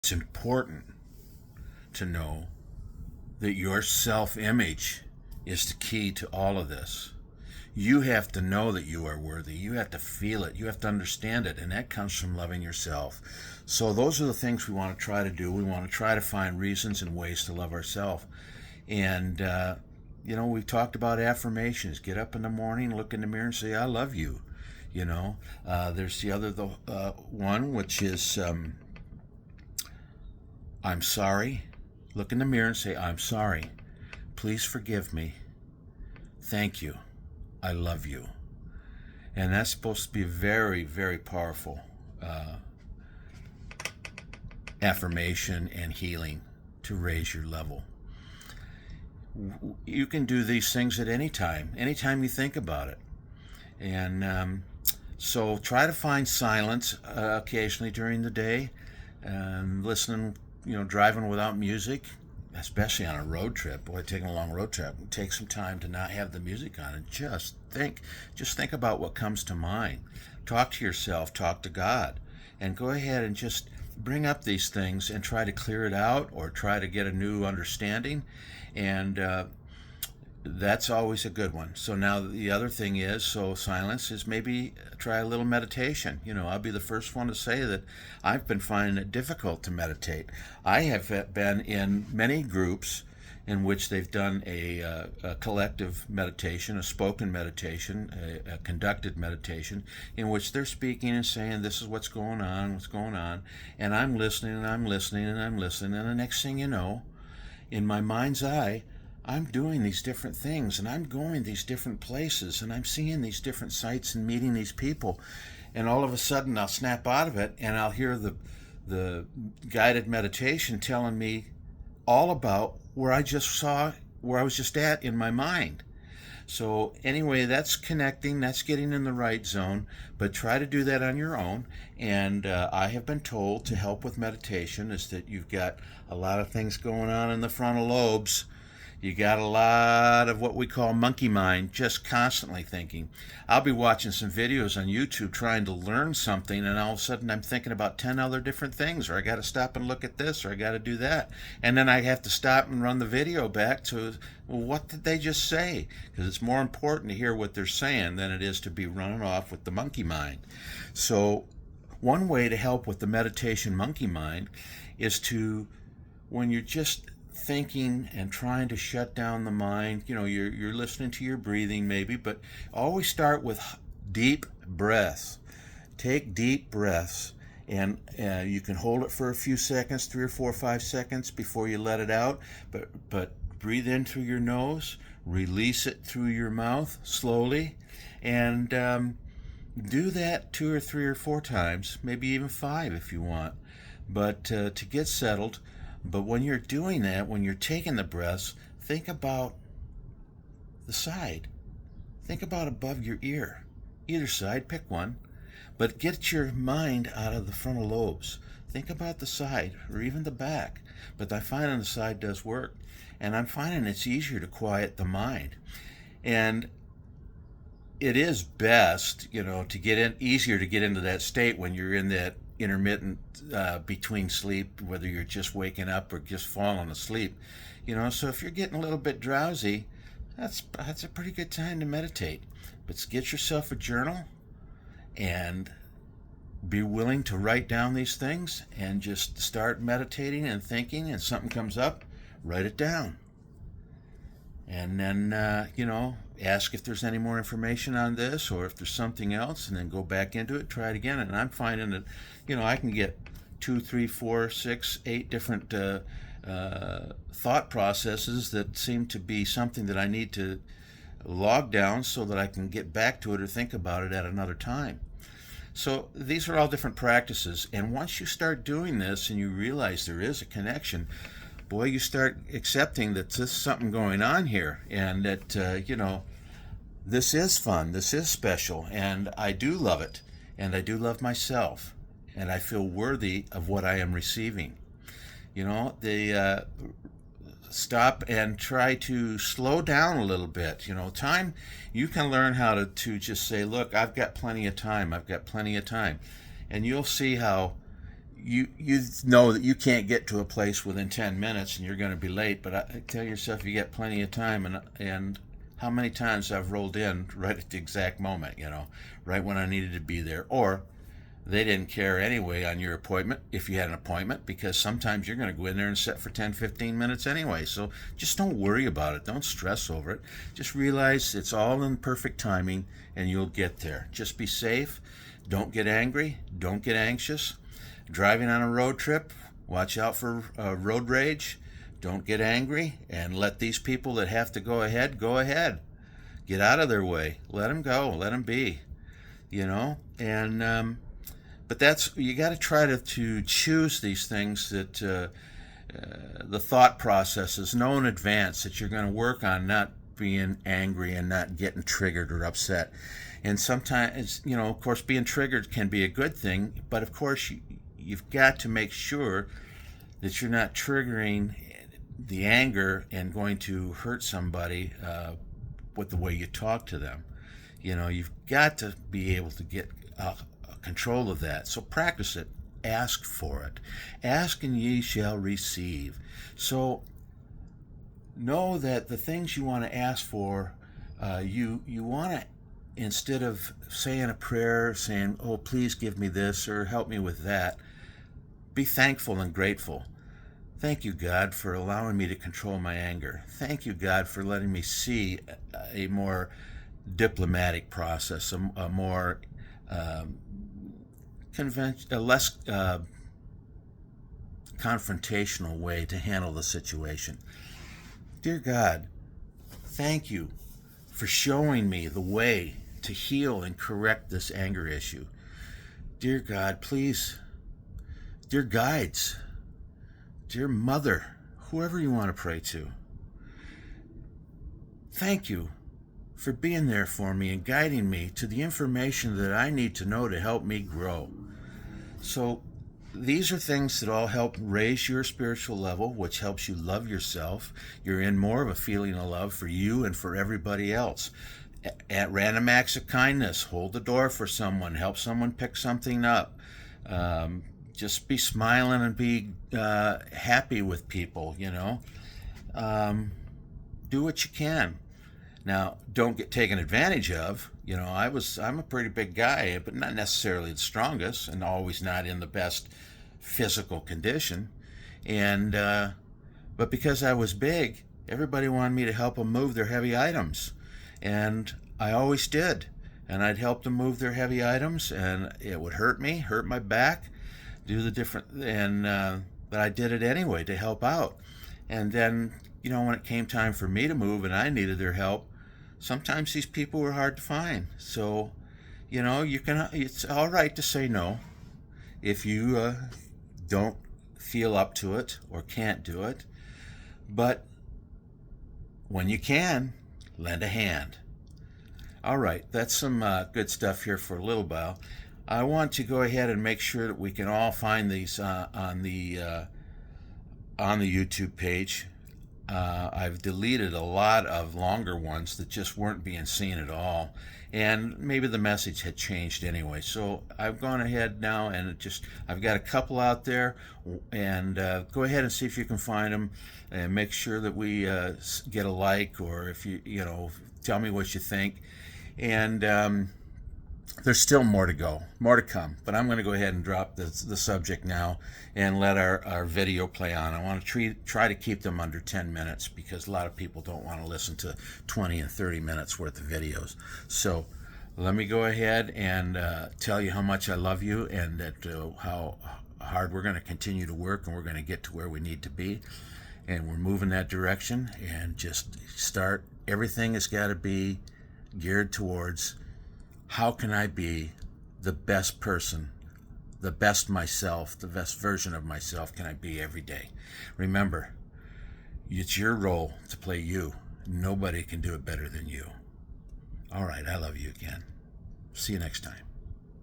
It's important to know that your self image is the key to all of this. You have to know that you are worthy. You have to feel it. You have to understand it. And that comes from loving yourself. So, those are the things we want to try to do. We want to try to find reasons and ways to love ourselves. And, we've talked about affirmations. Get up in the morning, look in the mirror, and say, I love you. There's the other one, which is I'm sorry. Look in the mirror and say, I'm sorry. Please forgive me. Thank you. I love you. And that's supposed to be very, very powerful affirmation and healing to raise your level. You can do these things at anytime you think about it. And so try to find silence occasionally during the day. Listening, driving without music, especially on a road trip. Boy, taking a long road trip, take some time to not have the music on and just think. Just think about what comes to mind. Talk to yourself, talk to God, and go ahead and just bring up these things and try to clear it out or try to get a new understanding. And that's always a good one. So now the other thing is, so silence is maybe try a little meditation. I'll be the first one to say that I've been finding it difficult to meditate. I have been in many groups in which they've done a collective meditation, a spoken meditation, a conducted meditation, in which they're speaking and saying, this is what's going on, and I'm listening, and I'm listening, and I'm listening, and the next thing you know, in my mind's eye, I'm doing these different things, and I'm going these different places, and I'm seeing these different sights and meeting these people, and all of a sudden I'll snap out of it, and I'll hear the guided meditation telling me all about where I was just at in my mind. So anyway, that's connecting, that's getting in the right zone, but try to do that on your own. And I have been told to help with meditation is that you've got a lot of things going on in the frontal lobes. You got a lot of what we call monkey mind, just constantly thinking. I'll be watching some videos on YouTube trying to learn something, and all of a sudden I'm thinking about 10 other different things, or I got to stop and look at this, or I got to do that. And then I have to stop and run the video back to, well, what did they just say? Because it's more important to hear what they're saying than it is to be running off with the monkey mind. So one way to help with the meditation monkey mind is to, when you're just thinking and trying to shut down the mind, you're listening to your breathing maybe, but always start with deep breaths. Take deep breaths, and you can hold it for a few seconds, 3 or 4 or 5 seconds before you let it out, but breathe in through your nose, release it through your mouth slowly, and do that 2 or 3 or 4 times, maybe even 5 if you want, but to get settled. But when you're doing that, when you're taking the breaths, think about the side. Think about above your ear. Either side, pick one. But get your mind out of the frontal lobes. Think about the side or even the back. But I find on the side does work. And I'm finding it's easier to quiet the mind. And it is best, to get in, easier to get into that state when you're in that intermittent between sleep, whether you're just waking up or just falling asleep. So if you're getting a little bit drowsy, that's a pretty good time to meditate. But get yourself a journal and be willing to write down these things and just start meditating and thinking, and something comes up, write it down. And then, ask if there's any more information on this or if there's something else, and then go back into it, try it again. And I'm finding that, I can get 2, 3, 4, 6, 8 different thought processes that seem to be something that I need to log down so that I can get back to it or think about it at another time. So these are all different practices. And once you start doing this and you realize there is a connection, boy, you start accepting that there's something going on here, and that, this is fun, this is special, and I do love it, and I do love myself, and I feel worthy of what I am receiving. They stop and try to slow down a little bit. Time, you can learn how to just say, look, I've got plenty of time, and you'll see how you know that you can't get to a place within 10 minutes and you're going to be late, but tell yourself you get plenty of time. And how many times I've rolled in right at the exact moment, right when I needed to be there, or they didn't care anyway on your appointment, if you had an appointment, because sometimes you're going to go in there and sit for 10, 15 minutes anyway. So just don't worry about it. Don't stress over it. Just realize it's all in perfect timing and you'll get there. Just be safe. Don't get angry. Don't get anxious. Driving on a road trip, watch out for road rage. Don't get angry and let these people that have to go ahead, go ahead. Get out of their way. Let them go. Let them be. And but you got to try to choose these things that the thought processes, know in advance that you're going to work on not being angry and not getting triggered or upset. And sometimes, of course, being triggered can be a good thing, but of course you've got to make sure that you're not triggering the anger and going to hurt somebody with the way you talk to them. You've got to be able to get control of that. So practice it. Ask for it. Ask and ye shall receive. So know that the things you want to ask for, you want to, instead of saying a prayer, saying, oh, please give me this or help me with that, be thankful and grateful. Thank you, God, for allowing me to control my anger. Thank you, God, for letting me see a more diplomatic process, a more a less confrontational way to handle the situation. Dear God, thank you for showing me the way to heal and correct this anger issue. Dear God, please, dear guides, dear Mother, whoever you want to pray to, thank you for being there for me and guiding me to the information that I need to know to help me grow. So these are things that all help raise your spiritual level, which helps you love yourself. You're in more of a feeling of love for you and for everybody else. At random acts of kindness, hold the door for someone, help someone pick something up. Just be smiling and be happy with people, do what you can. Now, don't get taken advantage of. I'm a pretty big guy, but not necessarily the strongest, and always not in the best physical condition. And but because I was big, everybody wanted me to help them move their heavy items, and I always did. And I'd help them move their heavy items, and it would hurt my back, do the different, and but I did it anyway to help out. And then, when it came time for me to move and I needed their help, sometimes these people were hard to find. So, it's all right to say no if you don't feel up to it or can't do it. But when you can, lend a hand. All right, that's some good stuff here for a little while. I want to go ahead and make sure that we can all find these on the YouTube page. I've deleted a lot of longer ones that just weren't being seen at all, and maybe the message had changed anyway. So I've gone ahead now and I've got a couple out there, and go ahead and see if you can find them, and make sure that we get a like, or if you tell me what you think. And there's still more to come, but I'm going to go ahead and drop the subject now and let our video play on. I want to try to keep them under 10 minutes because a lot of people don't want to listen to 20 and 30 minutes worth of videos. So let me go ahead and tell you how much I love you, and that how hard we're going to continue to work, and we're going to get to where we need to be, and we're moving that direction. And just start. Everything has got to be geared towards, how can I be the best person, the best myself, the best version of myself can I be every day? Remember, it's your role to play you. Nobody can do it better than you. All right, I love you again. See you next time.